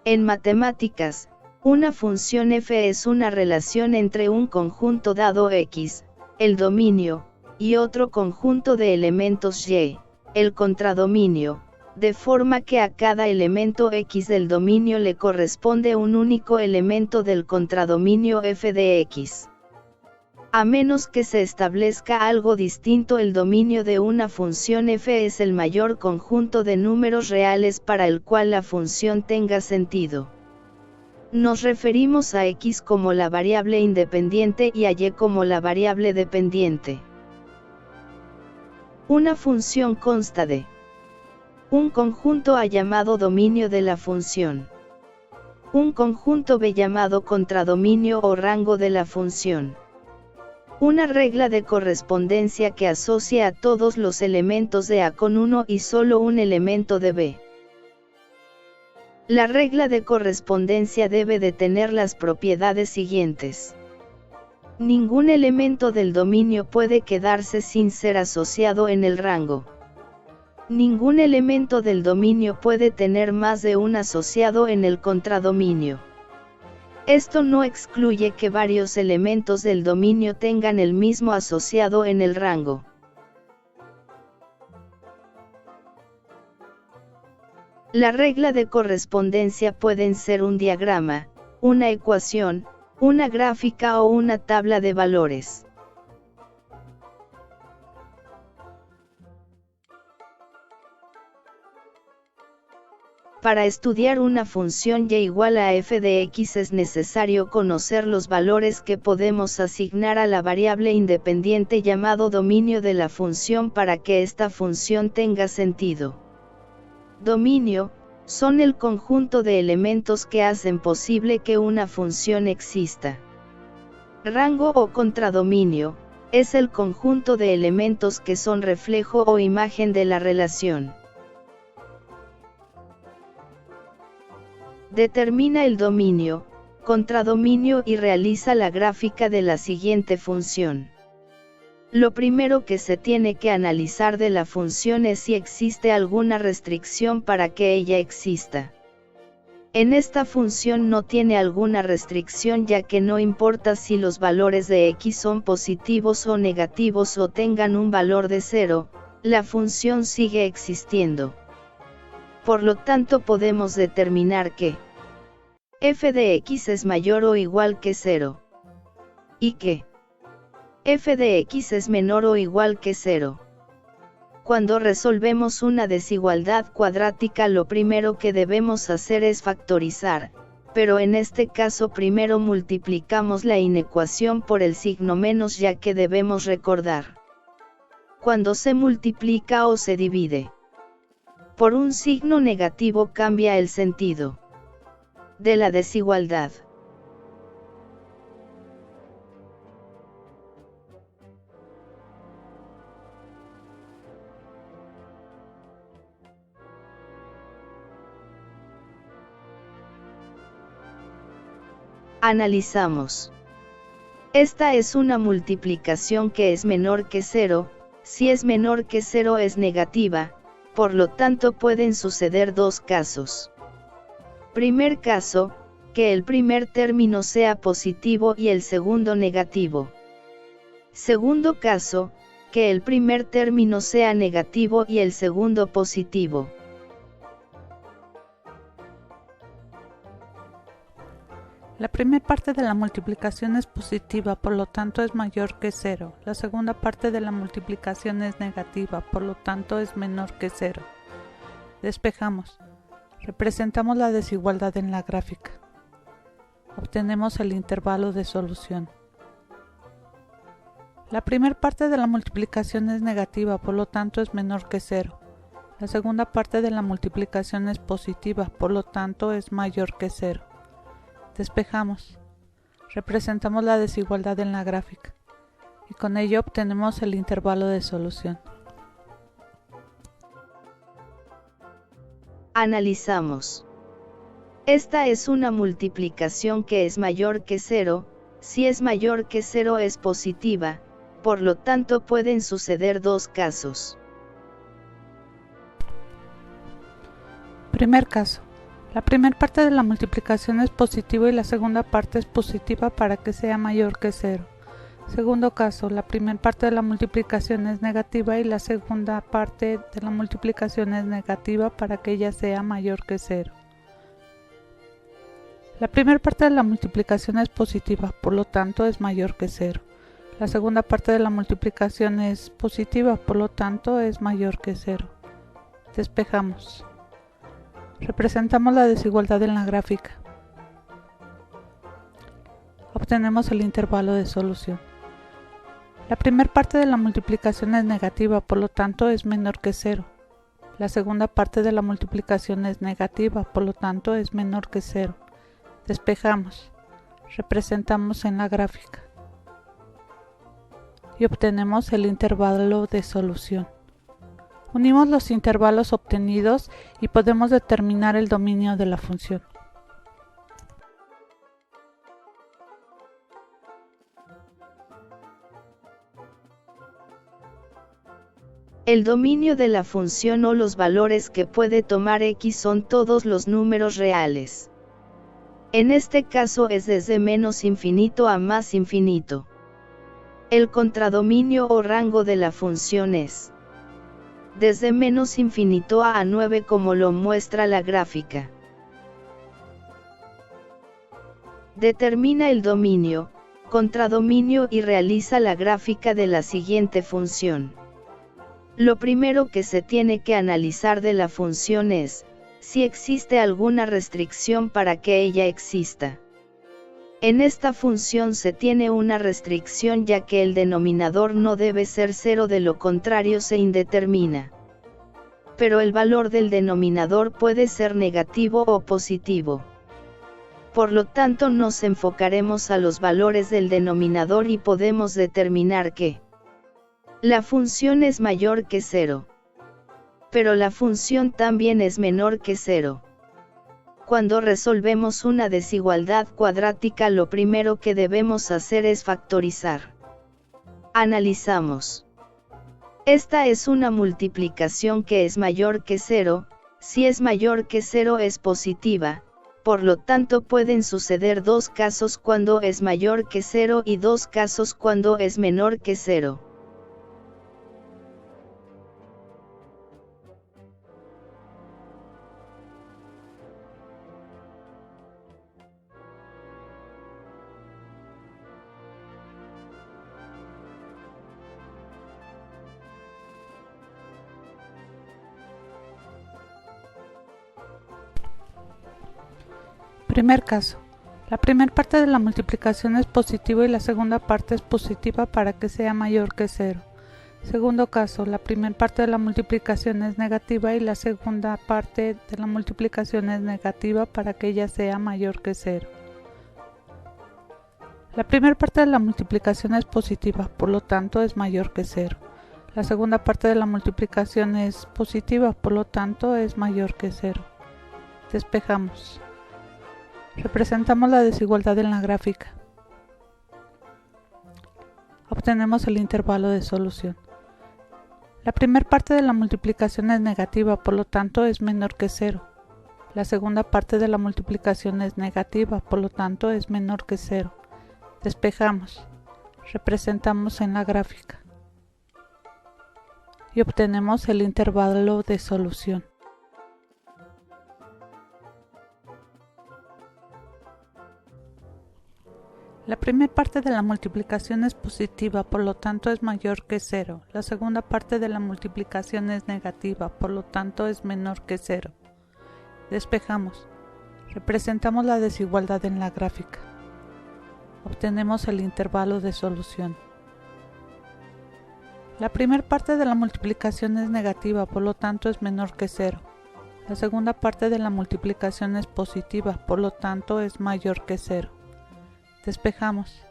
En matemáticas, una función f es una relación entre un conjunto dado X, el dominio, y otro conjunto de elementos Y, el contradominio, de forma que a cada elemento X del dominio le corresponde un único elemento del contradominio f de X. A menos que se establezca algo distinto, el dominio de una función f es el mayor conjunto de números reales para el cual la función tenga sentido. Nos referimos a X como la variable independiente y a Y como la variable dependiente. Una función consta de un conjunto A llamado dominio de la función, un conjunto B llamado contradominio o rango de la función, una regla de correspondencia que asocia a todos los elementos de A con uno y solo un elemento de B. La regla de correspondencia debe de tener las propiedades siguientes. Ningún elemento del dominio puede quedarse sin ser asociado en el rango. Ningún elemento del dominio puede tener más de un asociado en el contradominio. Esto no excluye que varios elementos del dominio tengan el mismo asociado en el rango. La regla de correspondencia pueden ser un diagrama, una ecuación, una gráfica o una tabla de valores. Para estudiar una función y igual a f de x es necesario conocer los valores que podemos asignar a la variable independiente llamado dominio de la función para que esta función tenga sentido. Dominio, son el conjunto de elementos que hacen posible que una función exista. Rango o contradominio, es el conjunto de elementos que son reflejo o imagen de la relación. Determina el dominio, contradominio y realiza la gráfica de la siguiente función. Lo primero que se tiene que analizar de la función es si existe alguna restricción para que ella exista. En esta función no tiene alguna restricción, ya que no importa si los valores de x son positivos o negativos o tengan un valor de 0, la función sigue existiendo. Por lo tanto podemos determinar que f de x es mayor o igual que 0. Y que f de x es menor o igual que 0. Cuando resolvemos una desigualdad cuadrática, lo primero que debemos hacer es factorizar, pero en este caso primero multiplicamos la inecuación por el signo menos, ya que debemos recordar. Cuando se multiplica o se divide por un signo negativo cambia el sentido de la desigualdad. Analizamos. Esta es una multiplicación que es menor que 0, si es menor que 0 es negativa, por lo tanto pueden suceder dos casos. Primer caso, que el primer término sea positivo y el segundo negativo. Segundo caso, que el primer término sea negativo y el segundo positivo. La primera parte de la multiplicación es positiva, por lo tanto es mayor que 0. La segunda parte de la multiplicación es negativa, por lo tanto es menor que 0. Despejamos. Representamos la desigualdad en la gráfica. Obtenemos el intervalo de solución. La primera parte de la multiplicación es negativa, por lo tanto es menor que 0. La segunda parte de la multiplicación es positiva, por lo tanto es mayor que 0. Despejamos. Representamos la desigualdad en la gráfica. Y con ello obtenemos el intervalo de solución. Analizamos. Esta es una multiplicación que es mayor que 0, si es mayor que 0 es positiva, por lo tanto pueden suceder dos casos. Primer caso. La primera parte de la multiplicación es positiva y la segunda parte es positiva para que sea mayor que 0. Segundo caso, la primera parte de la multiplicación es negativa y la segunda parte de la multiplicación es negativa para que ella sea mayor que 0. La primera parte de la multiplicación es positiva, por lo tanto es mayor que 0. La segunda parte de la multiplicación es positiva, por lo tanto es mayor que 0. Despejamos. Representamos la desigualdad en la gráfica. Obtenemos el intervalo de solución. La primera parte de la multiplicación es negativa, por lo tanto es menor que 0. La segunda parte de la multiplicación es negativa, por lo tanto es menor que 0. Despejamos. Representamos en la gráfica. Y obtenemos el intervalo de solución. Unimos los intervalos obtenidos y podemos determinar el dominio de la función. El dominio de la función o los valores que puede tomar x son todos los números reales. En este caso es desde menos infinito a más infinito. El contradominio o rango de la función es desde menos infinito a 9 como lo muestra la gráfica. Determina el dominio, contradominio y realiza la gráfica de la siguiente función. Lo primero que se tiene que analizar de la función es si existe alguna restricción para que ella exista. En esta función se tiene una restricción ya que el denominador no debe ser 0, de lo contrario se indetermina. Pero el valor del denominador puede ser negativo o positivo. Por lo tanto nos enfocaremos a los valores del denominador y podemos determinar que la función es mayor que 0. Pero la función también es menor que 0. Cuando resolvemos una desigualdad cuadrática, lo primero que debemos hacer es factorizar. Analizamos. Esta es una multiplicación que es mayor que 0, si es mayor que 0 es positiva, por lo tanto pueden suceder dos casos cuando es mayor que 0 y dos casos cuando es menor que 0. Primer caso. La primera parte de la multiplicación es positiva y la segunda parte es positiva para que sea mayor que 0. Segundo caso. La primera parte de la multiplicación es negativa y la segunda parte de la multiplicación es negativa para que ella sea mayor que 0. La primera parte de la multiplicación es positiva, por lo tanto es mayor que 0. La segunda parte de la multiplicación es positiva, por lo tanto es mayor que 0. Despejamos. Representamos la desigualdad en la gráfica. Obtenemos el intervalo de solución. La primera parte de la multiplicación es negativa, por lo tanto es menor que 0. La segunda parte de la multiplicación es negativa, por lo tanto es menor que 0. Despejamos. Representamos en la gráfica. Y obtenemos el intervalo de solución. La primera parte de la multiplicación es positiva, por lo tanto es mayor que 0. La segunda parte de la multiplicación es negativa, por lo tanto es menor que 0. Despejamos. Representamos la desigualdad en la gráfica. Obtenemos el intervalo de solución. La primera parte de la multiplicación es negativa, por lo tanto es menor que 0. La segunda parte de la multiplicación es positiva, por lo tanto es mayor que 0. Despejamos.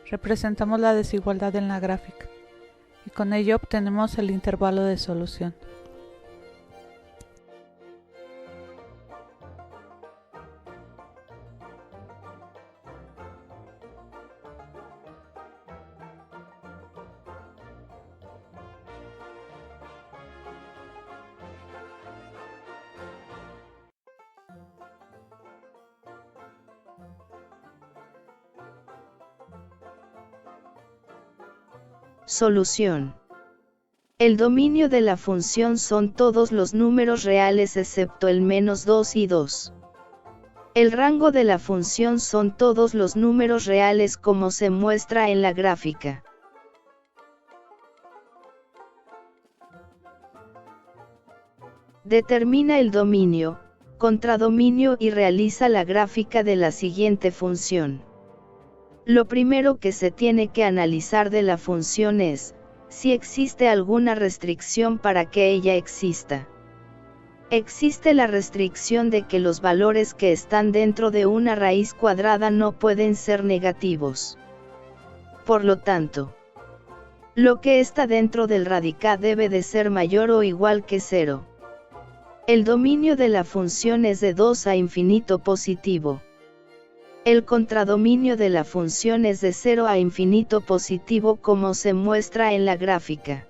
Representamos la desigualdad en la gráfica. Y con ello obtenemos el intervalo de solución. Solución. El dominio de la función son todos los números reales excepto el -2 y 2. El rango de la función son todos los números reales como se muestra en la gráfica. Determina el dominio, contradominio y realiza la gráfica de la siguiente función. Lo primero que se tiene que analizar de la función es, si existe alguna restricción para que ella exista. Existe la restricción de que los valores que están dentro de una raíz cuadrada no pueden ser negativos. Por lo tanto, lo que está dentro del radical debe de ser mayor o igual que 0. El dominio de la función es de 2 a infinito positivo. El contradominio de la función es de 0 a infinito positivo como se muestra en la gráfica.